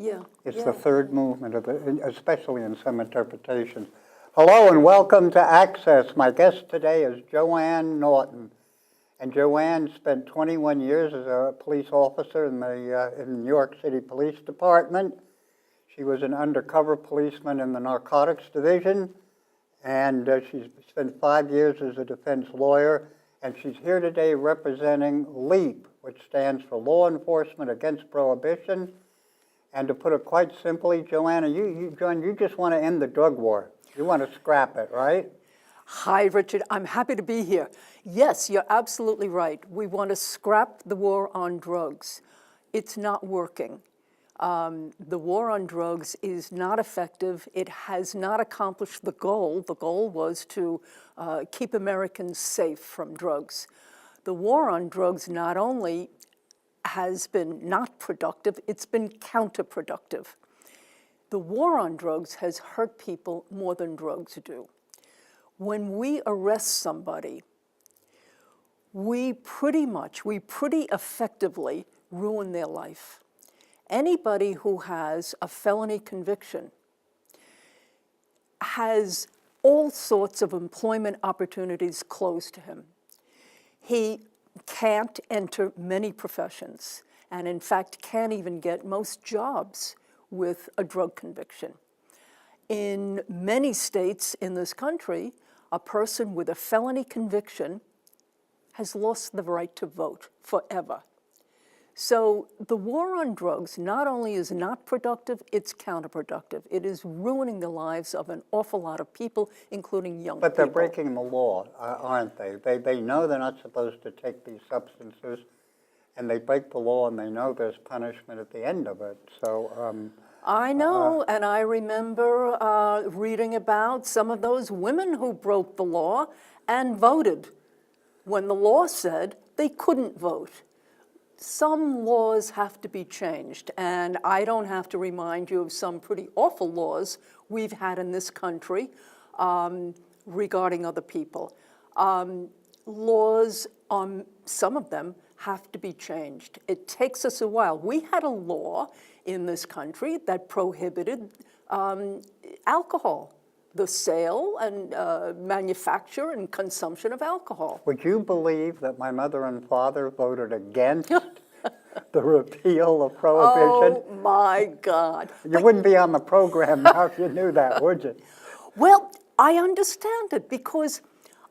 Yeah. It's the third movement, especially in some interpretations. Hello and welcome to Access. My guest today is Joanne Naughton. And Joanne spent 21 years as a police officer in the New York City Police Department. She was an undercover policeman in the Narcotics Division, and she's spent 5 years as a defense lawyer. And she's here today representing L.E.A.P, which stands for Law Enforcement Against Prohibition. And to put it quite simply, Joanna, you just want to end the drug war. You want to scrap it, right? Hi, Richard. I'm happy to be here. Yes, you're absolutely right. We want to scrap the war on drugs. It's not working. The war on drugs is not effective. It has not accomplished the goal. The goal was to keep Americans safe from drugs. The war on drugs not only has been not productive, it's been counterproductive. The war on drugs has hurt people more than drugs do. When we arrest somebody, we pretty effectively ruin their life. Anybody who has a felony conviction has all sorts of employment opportunities closed to him. He can't enter many professions, and in fact can't even get most jobs with a drug conviction. In many states in this country, a person with a felony conviction has lost the right to vote forever. So the war on drugs not only is not productive, it's counterproductive. It is ruining the lives of an awful lot of people, including young people. But they're breaking the law, aren't they? They know they're not supposed to take these substances, and they break the law, and they know there's punishment at the end of it. So I know, and I remember reading about some of those women who broke the law and voted when the law said they couldn't vote. Some laws have to be changed, and I don't have to remind you of some pretty awful laws we've had in this country regarding other people. Laws, some of them, have to be changed. It takes us a while. We had a law in this country that prohibited alcohol, the sale and manufacture and consumption of alcohol. would you believe that my mother and father voted against the repeal of prohibition? Oh, my God. You wouldn't be on the program now if you knew that, would you? Well, I understand it because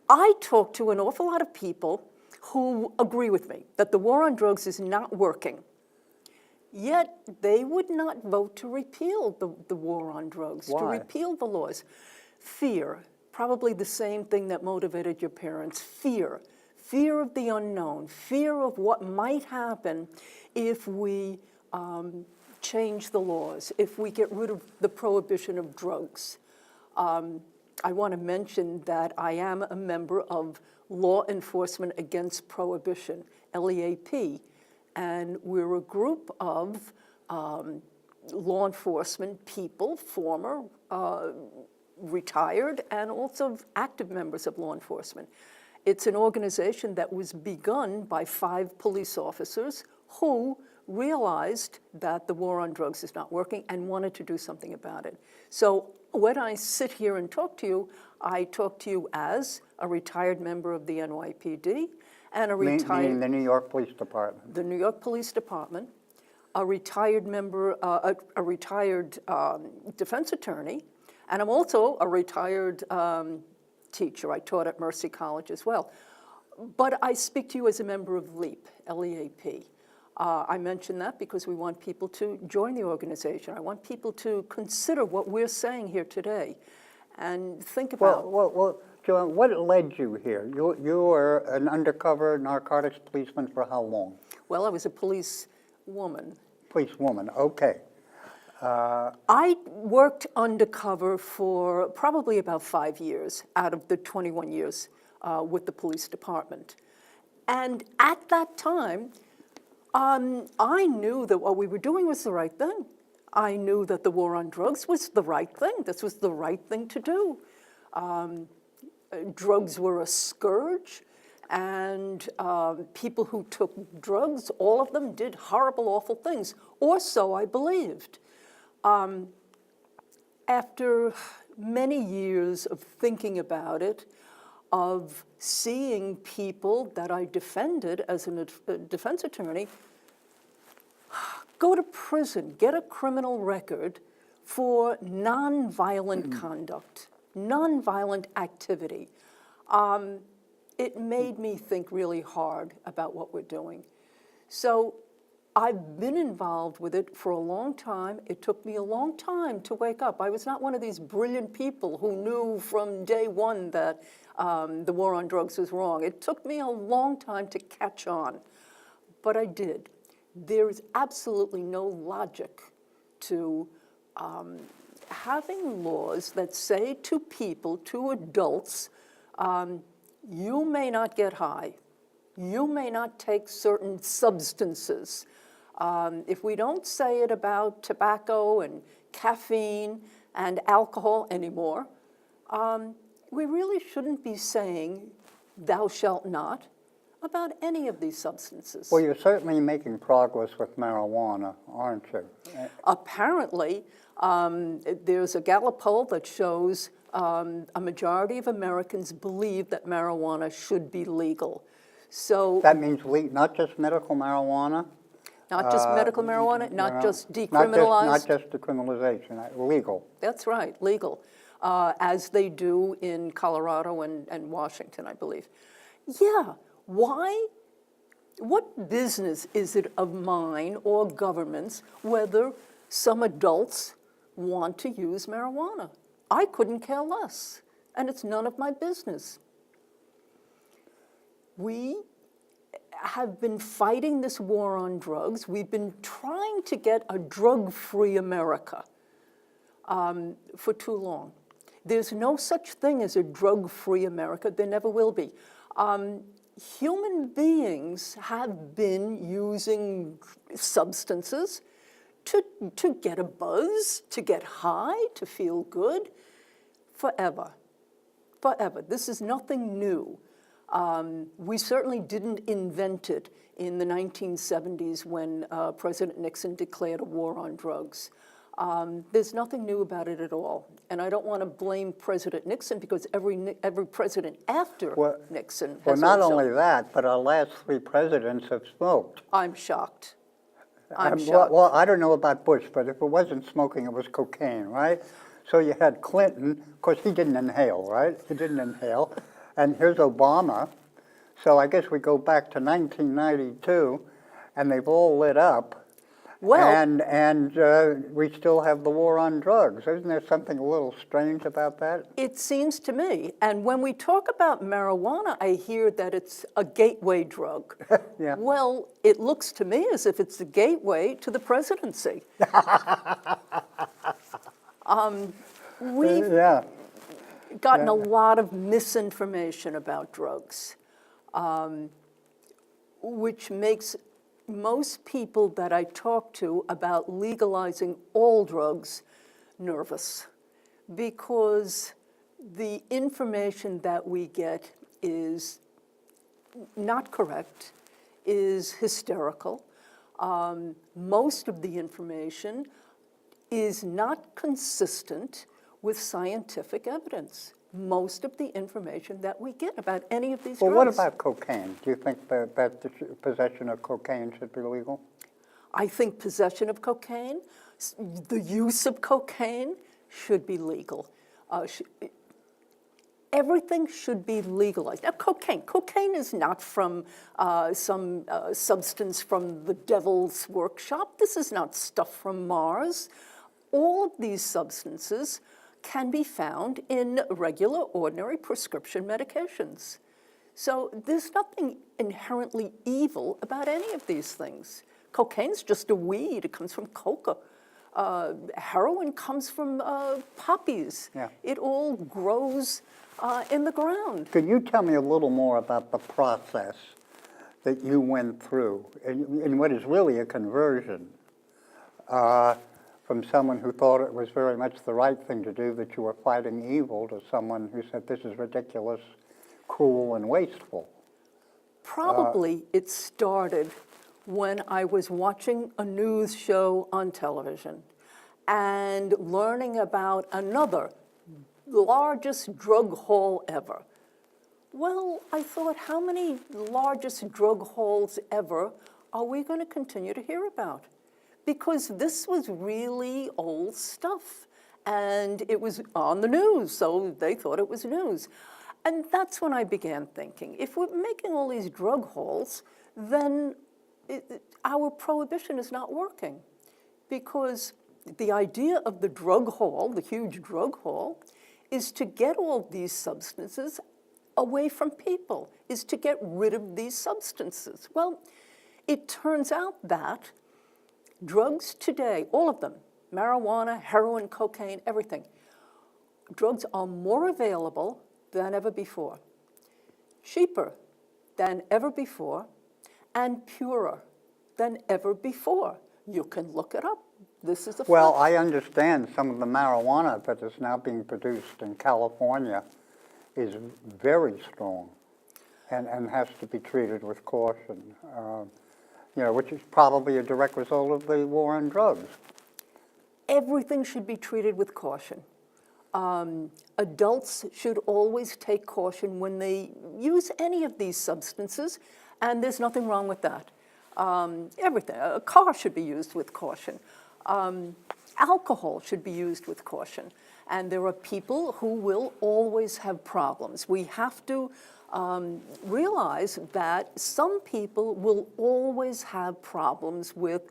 I talk to an awful lot of people who agree with me that the war on drugs is not working. Yet they would not vote to repeal the war on drugs, Why? to repeal the laws. Fear, probably the same thing that motivated your parents. Fear of the unknown, fear of what might happen if we change the laws, if we get rid of the prohibition of drugs. I want to mention that I am a member of Law Enforcement Against Prohibition, L.E.A.P, and we're a group of law enforcement people, former, retired, and also active members of law enforcement. It's an organization that was begun by 5 police officers who realized that the war on drugs is not working and wanted to do something about it. So when I sit here and talk to you, I talk to you as a retired member of the N.Y.P.D. and a retired... Meaning the New York Police Department. The New York Police Department, a retired member, a retired defense attorney, and I'm also a retired teacher. I taught at Mercy College as well. But I speak to you as a member of L.E.A.P, L-E-A-P. I mention that because we want people to join the organization. I want people to consider what we're saying here today and think about... Well, Joanne, what led you here? You were an undercover narcotics policeman for how long? Well, I was a police woman. Policewoman, okay. I worked undercover for probably about 5 years out of the 21 years with the police department. And at that time, I knew that what we were doing was the right thing. I knew that the war on drugs was the right thing. This was the right thing to do. Drugs were a scourge, and people who took drugs, all of them did horrible, awful things, or so I believed. After many years of thinking about it, of seeing people that I defended as a defense attorney go to prison, get a criminal record for nonviolent conduct, nonviolent activity, it made me think really hard about what we're doing. So I've been involved with it for a long time. It took me a long time to wake up. I was not one of these brilliant people who knew from day one that the war on drugs was wrong. It took me a long time to catch on, but I did. There is absolutely no logic to having laws that say to people, to adults, you may not get high. You may not take certain substances. If we don't say it about tobacco and caffeine and alcohol anymore, we really shouldn't be saying thou shalt not about any of these substances. Well, you're certainly making progress with marijuana, aren't you? Apparently, there's a Gallup poll that shows a majority of Americans believe that marijuana should be legal. So That means not just medical marijuana? not just medical marijuana, not just decriminalized. Not just decriminalization, legal. That's right, legal, as they do in Colorado and Washington, I believe. Yeah, why? What business is it of mine or government's whether some adults want to use marijuana? I couldn't care less, and it's none of my business. We have been fighting this war on drugs. We've been trying to get a drug-free America for too long. There's no such thing as a drug-free America. There never will be. Human beings have been using substances to get a buzz, to get high, to feel good, forever. Forever. This is nothing new. We certainly didn't invent it in the 1970s when President Nixon declared a war on drugs. There's nothing new about it at all. And I don't want to blame President Nixon because every president after Nixon has Well, not also. only that, but our last 3 presidents have smoked. I'm shocked. I'm shocked. Well, I don't know about Bush, but if it wasn't smoking, it was cocaine, right? So you had Clinton, of course he didn't inhale, right? He didn't inhale. And here's Obama. So I guess we go back to 1992, and they've all lit up. Well, and we still have the war on drugs. Isn't there something a little strange about that? it seems to me, and when we talk about marijuana, I hear that it's a gateway drug. Yeah. Well, it looks to me as if it's the gateway to the presidency. We've Yeah. gotten a lot of misinformation about drugs, which makes most people that I talk to about legalizing all drugs nervous, because the information that we get is not correct, is hysterical. Most of the information is not consistent with scientific evidence. Most of the information that we get about any of these Well, drugs. what about cocaine? Do you think that the possession of cocaine should be legal? I think possession of cocaine, the use of cocaine should be legal. Everything should be legalized. Now, cocaine is not from some substance from the devil's workshop. This is not stuff from Mars. All of these substances can be found in regular, ordinary prescription medications. So there's nothing inherently evil about any of these things. Cocaine's just a weed. It comes from coca. Heroin comes from poppies. Yeah. It all grows in the ground. Could you tell me a little more about the process that you went through in what is really a conversion from someone who thought it was very much the right thing to do, that you were fighting evil, to someone who said this is ridiculous, cruel, and wasteful? Probably it started when I was watching a news show on television, and learning about another largest drug haul ever. Well, I thought, how many largest drug hauls ever are we going to continue to hear about? Because this was really old stuff, and it was on the news, so they thought it was news. And that's when I began thinking, if we're making all these drug hauls, then our prohibition is not working. Because the idea of the drug haul, the huge drug haul, is to get all these substances away from people, is to get rid of these substances. Well, it turns out that drugs today, all of them, marijuana, heroin, cocaine, everything, drugs are more available than ever before, cheaper than ever before, and purer than ever before. You can look it up. This is a Well, fact. I understand some of the marijuana that is now being produced in California is very strong and has to be treated with caution, which is probably a direct result of the war on drugs. Everything should be treated with caution. Adults should always take caution when they use any of these substances, and there's nothing wrong with that. Everything. A car should be used with caution. Alcohol should be used with caution. And there are people who will always have problems. We have to realize that some people will always have problems with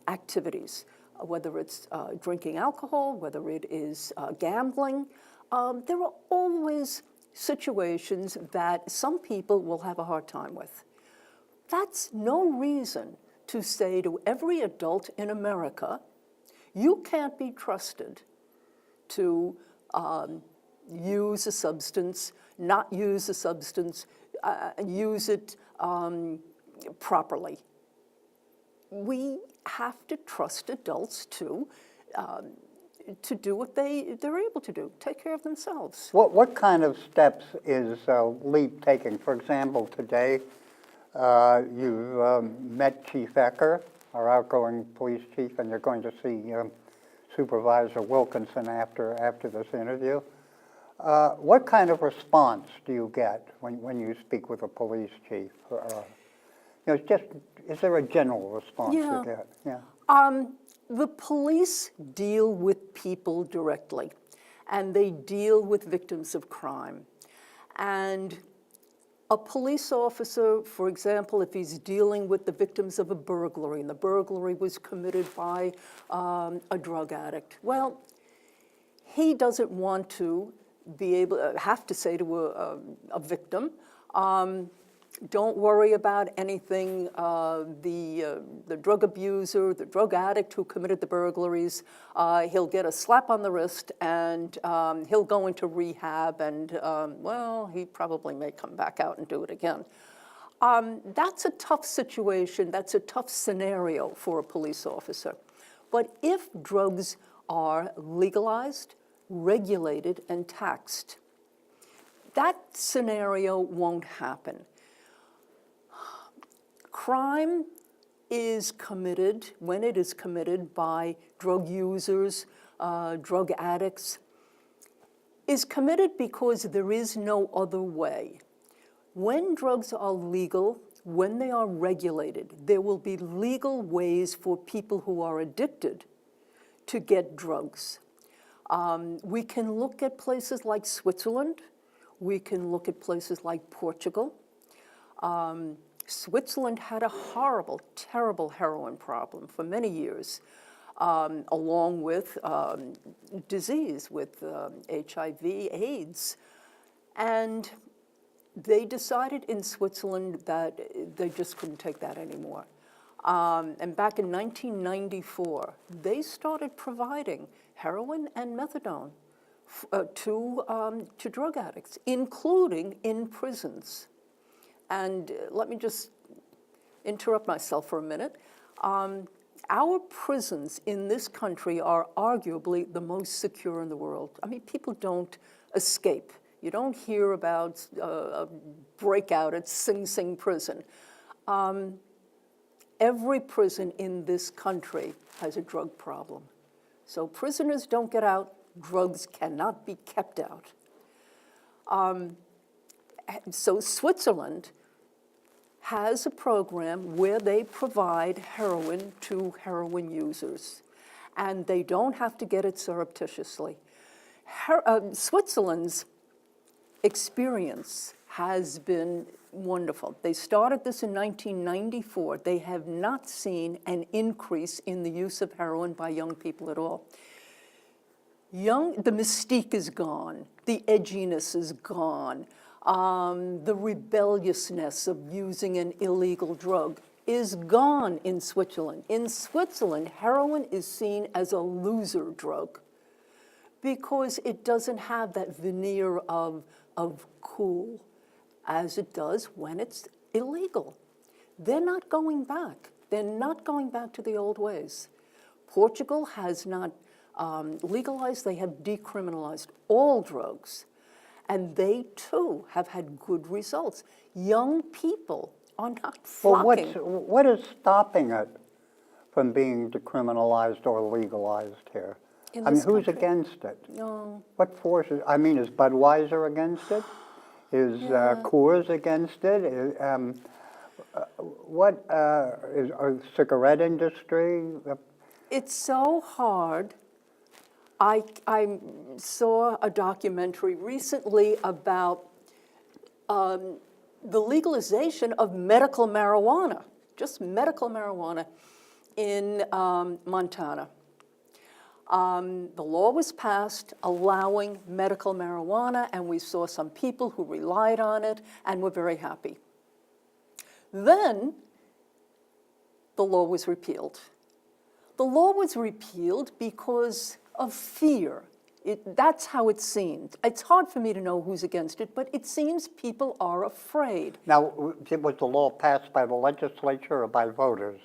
activities, whether it's drinking alcohol, whether it is gambling. There are always situations that some people will have a hard time with. That's no reason to say to every adult in America, you can't be trusted to use a substance, not use a substance, use it properly. We have to trust adults to do what they're able to do, take care of themselves. What kind of steps is L.E.A.P taking? For example, today you've met Chief Ecker, our outgoing police chief, and you're going to see Supervisor Wilkinson after this interview. What kind of response do you get when you speak with a police chief? Is there a general response you get? Yeah. The police deal with people directly, and they deal with victims of crime. And a police officer, for example, if he's dealing with the victims of a burglary, and the burglary was committed by a drug addict, well, he doesn't want to have to say to a victim, don't worry about anything. The drug abuser, the drug addict who committed the burglaries, he'll get a slap on the wrist and he'll go into rehab and, well, he probably may come back out and do it again. That's a tough situation. That's a tough scenario for a police officer. But if drugs are legalized, regulated, and taxed, that scenario won't happen. Crime is committed, when it is committed by drug users, drug addicts, is committed because there is no other way. When drugs are legal, when they are regulated, there will be legal ways for people who are addicted to get drugs. We can look at places like Switzerland. We can look at places like Portugal. Switzerland had a horrible, terrible heroin problem for many years, along with disease, with HIV, AIDS. And they decided in Switzerland that they just couldn't take that anymore. And back in 1994, they started providing heroin and methadone to drug addicts, including in prisons. And let me just interrupt myself for a minute. Our prisons in this country are arguably the most secure in the world. I mean, people don't escape. You don't hear about a breakout at Sing Sing prison. Every prison in this country has a drug problem. So prisoners don't get out, drugs cannot be kept out. So Switzerland has a program where they provide heroin to heroin users, and they don't have to get it surreptitiously. Switzerland's experience has been wonderful. They started this in 1994. They have not seen an increase in the use of heroin by young people at all. The mystique is gone, the edginess is gone, the rebelliousness of using an illegal drug is gone in Switzerland. In Switzerland, heroin is seen as a loser drug because it doesn't have that veneer of cool as it does when it's illegal. They're not going back. They're not going back to the old ways. Portugal has not legalized, they have decriminalized all drugs. And they too have had good results. Young people are not flocking. Well, what is stopping it from being decriminalized or legalized here? In I mean, this who's country? against it? No. What forces? I mean, is Budweiser against it? Is Coors against it? Is the cigarette industry? It's so hard. I saw a documentary recently about the legalization of medical marijuana, just medical marijuana in Montana. The law was passed allowing medical marijuana, and we saw some people who relied on it and were very happy. Then the law was repealed. The law was repealed because of fear. That's how it seemed. It's hard for me to know who's against it, but it seems people are afraid. Now, was the law passed by the legislature or by voters?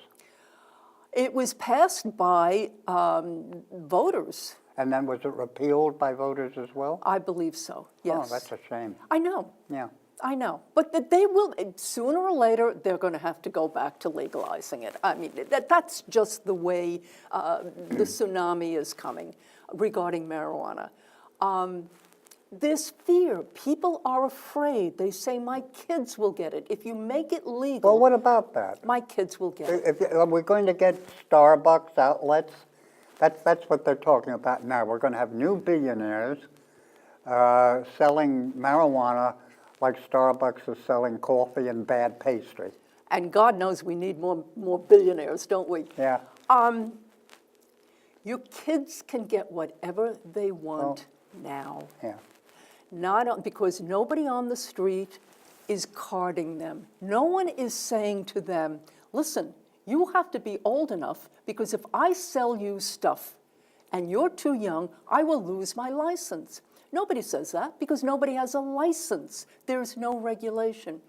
It was passed by voters. And then was it repealed by voters as well? I believe so, yes. Oh, that's a shame. I know. Yeah. I know, but that they will, sooner or later, they're going to have to go back to legalizing it. I mean, that's just the way the tsunami is coming regarding marijuana. There's fear. People are afraid. They say, my kids will get it. If you make it legal, Well, what about that? my kids will get it. Are we going to get Starbucks outlets? That's what they're talking about now. We're going to have new billionaires selling marijuana like Starbucks is selling coffee and bad pastry. And God knows we need more billionaires, don't we? Yeah. Your kids can get whatever they want now. Yeah. Because nobody on the street is carding them. No one is saying to them, listen, you have to be old enough because if I sell you stuff and you're too young, I will lose my license. Nobody says that because nobody has a license. There's no regulation.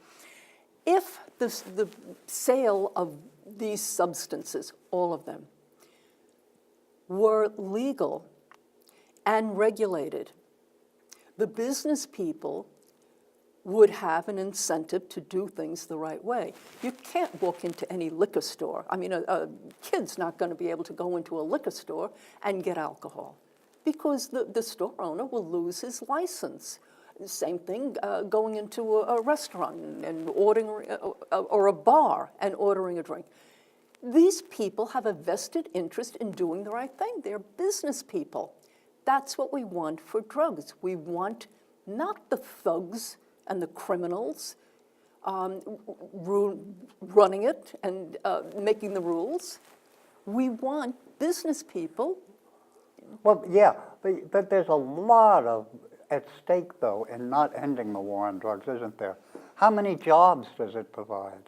If the sale of these substances, all of them, were legal and regulated, the business people would have an incentive to do things the right way. You can't walk into any liquor store. I mean, a kid's not going to be able to go into a liquor store and get alcohol because the store owner will lose his license. Same thing going into a restaurant and ordering, or a bar and ordering a drink. These people have a vested interest in doing the right thing. They're business people. That's what we want for drugs. We want not the thugs and the criminals running it and making the rules. We want business people. Well, yeah, but there's a lot at stake, though, in not ending the war on drugs, isn't there? How many jobs does it provide?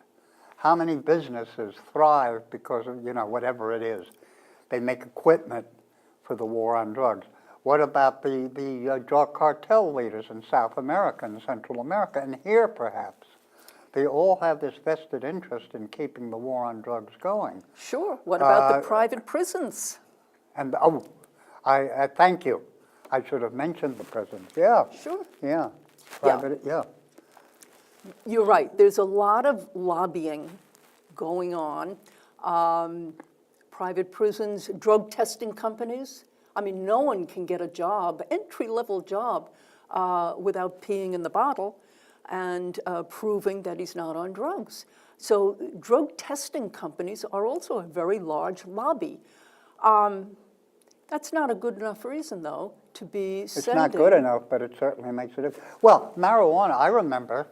How many businesses thrive because of, whatever it is? They make equipment for the war on drugs. What about the drug cartel leaders in South America and Central America, and here perhaps? They all have this vested interest in keeping the war on drugs going. Sure. What about the private prisons? And, I thank you. I should have mentioned the prisons. Yeah. Sure. Yeah. Private, yeah. You're right. There's a lot of lobbying going on. Private prisons, drug testing companies I mean, no one can get a job, entry-level job, without peeing in the bottle and proving that he's not on drugs. So drug testing companies are also a very large lobby. That's not a good enough reason, though, to be sending. It's not good enough, but it certainly makes a difference. Well, marijuana, I remember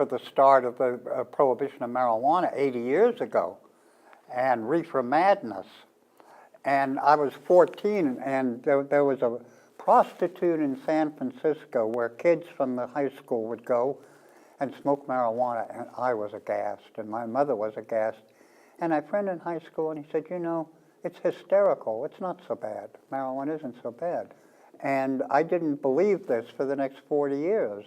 the start of the prohibition of marijuana 80 years ago, and reefer madness. And I was 14, and there was a prostitute in San Francisco where kids from the high school would go and smoke marijuana, and I was aghast, and my mother was aghast. And I had a friend in high school, and he said, you know, it's hysterical. It's not so bad. Marijuana isn't so bad. And I didn't believe this for the next 40 years.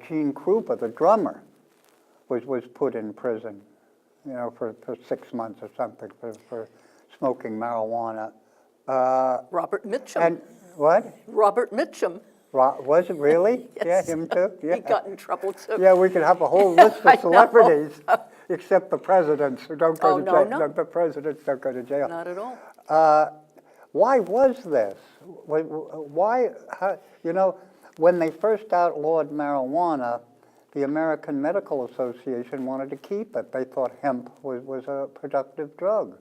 Gene Krupa, the drummer, was put in prison, you know, for 6 months or something for smoking marijuana. Robert Mitchum. And what? Robert Mitchum. Was it really? Yes. Yeah, him too? Yeah. He got in trouble, too. Yeah, we could have a whole list I of know. celebrities, except the presidents who don't go Oh, to no, jail. no. The presidents don't go to jail. Not at all. Why was this? Why, you know, when they first outlawed marijuana, the American Medical Association wanted to keep it. They thought hemp was a productive drug.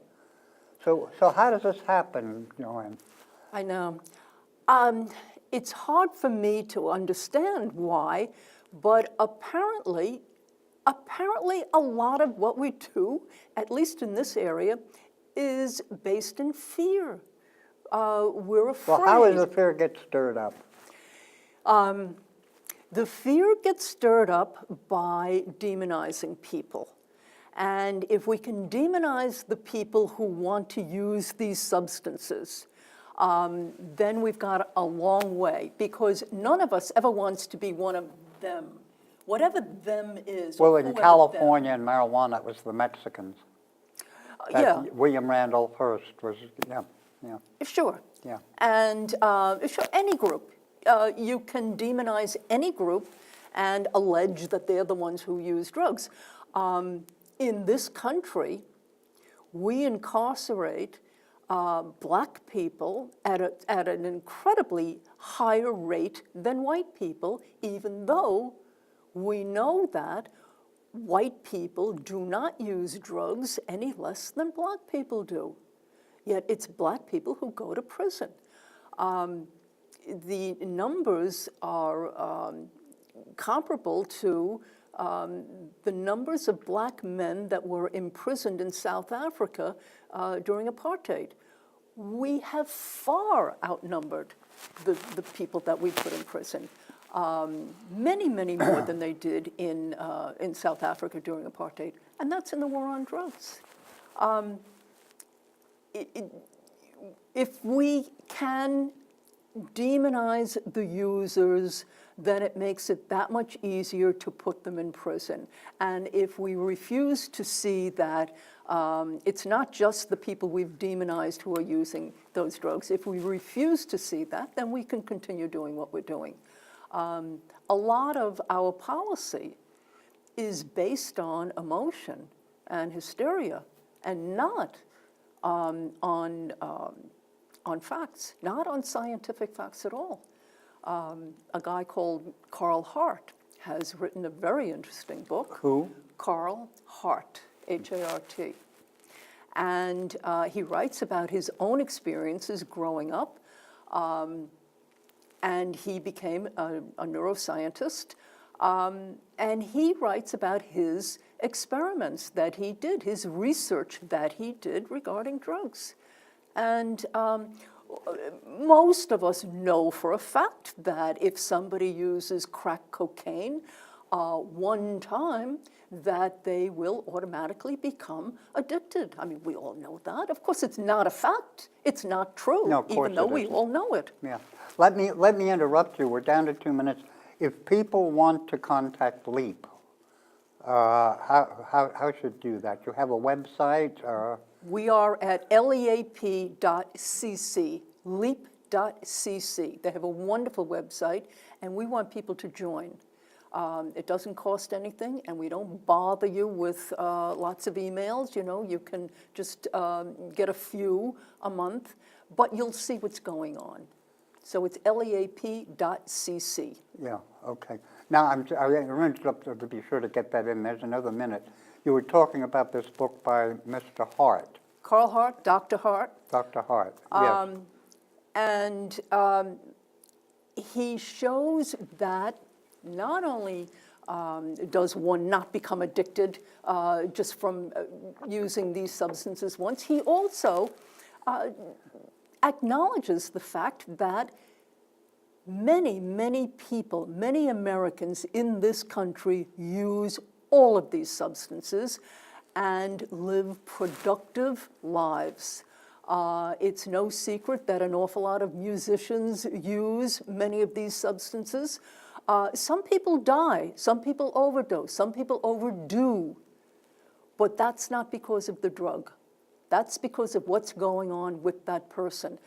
So how does this happen, Joanne? I know. It's hard for me to understand why, but apparently a lot of what we do, at least in this area, is based in fear. We're afraid. Well, how does the fear get stirred up? The fear gets stirred up by demonizing people. And if we can demonize the people who want to use these substances, then we've got a long way, because none of us ever wants to be one of them, whatever them is. Well, in California and marijuana, it was the Mexicans. Yeah. William Randolph Hearst was, yeah. Sure. Yeah. And sure, any group. You can demonize any group and allege that they're the ones who use drugs. In this country, we incarcerate black people at an incredibly higher rate than white people, even though we know that white people do not use drugs any less than black people do. Yet it's black people who go to prison. The numbers are comparable to the numbers of black men that were imprisoned in South Africa during apartheid. We have far outnumbered the people that we put in prison. Many, many more than they did in South Africa during apartheid. And that's in the war on drugs. If we can demonize the users, then it makes it that much easier to put them in prison. And if we refuse to see that it's not just the people we've demonized who are using those drugs, if we refuse to see that, then we can continue doing what we're doing. A lot of our policy is based on emotion and hysteria, and not on facts, not on scientific facts at all. A guy called Carl Hart has written a very interesting book. Who? Carl Hart, H-A-R-T. And he writes about his own experiences growing up, and he became a neuroscientist. And he writes about his experiments that he did, his research that he did regarding drugs. And most of us know for a fact that if somebody uses crack cocaine one time, that they will automatically become addicted. I mean, we all know that. Of course, it's not a fact. It's not true, No, of course even though it we isn't. all know it. Yeah. Let me interrupt you. We're down to 2 minutes. If people want to contact L.E.A.P, how should do that? You have a website? We are at leap.cc, leap.cc. They have a wonderful website, and we want people to join. It doesn't cost anything, and we don't bother you with lots of emails. You know, you can just get a few a month, but you'll see what's going on. So it's leap.cc. Yeah, okay. Now, I'm to be sure to get that in. There's another minute. You were talking about this book by Mr. Hart. Carl Hart, Dr. Hart. Dr. Hart, yes. And he shows that not only does one not become addicted just from using these substances once, he also acknowledges the fact that many, many people, many Americans in this country use all of these substances and live productive lives. It's no secret that an awful lot of musicians use many of these substances. Some people die, some people overdose, some people overdo, but that's not because of the drug. That's because of what's going on with that person.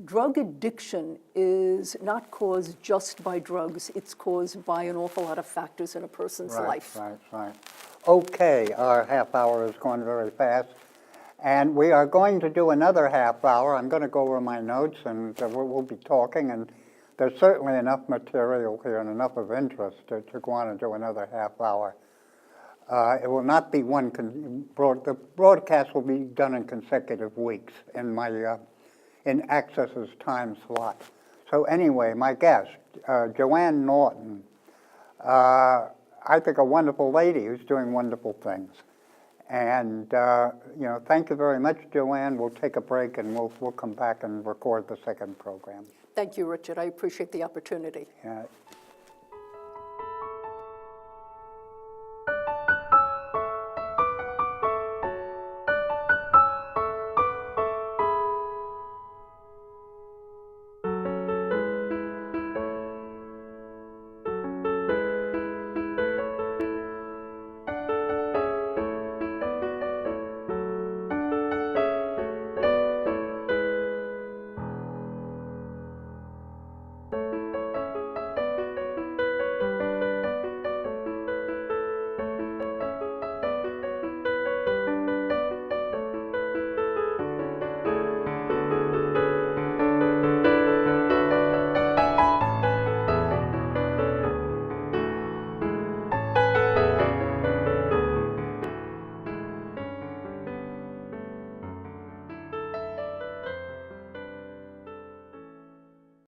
Drug addiction is not caused just by drugs. It's caused by an awful lot of factors in a person's life. Right. Okay, our half hour has gone very fast. And we are going to do another half hour. I'm going to go over my notes, and we'll be talking. And there's certainly enough material here and enough of interest to go on and do another half hour. It will not be the broadcast will be done in consecutive weeks in my in Access's time slot. So anyway, my guest, Joanne Naughton, I think a wonderful lady who's doing wonderful things. And you know, thank you very much, Joanne. We'll take a break and we'll come back and record the second program. Thank you, Richard. I appreciate the opportunity. Yeah.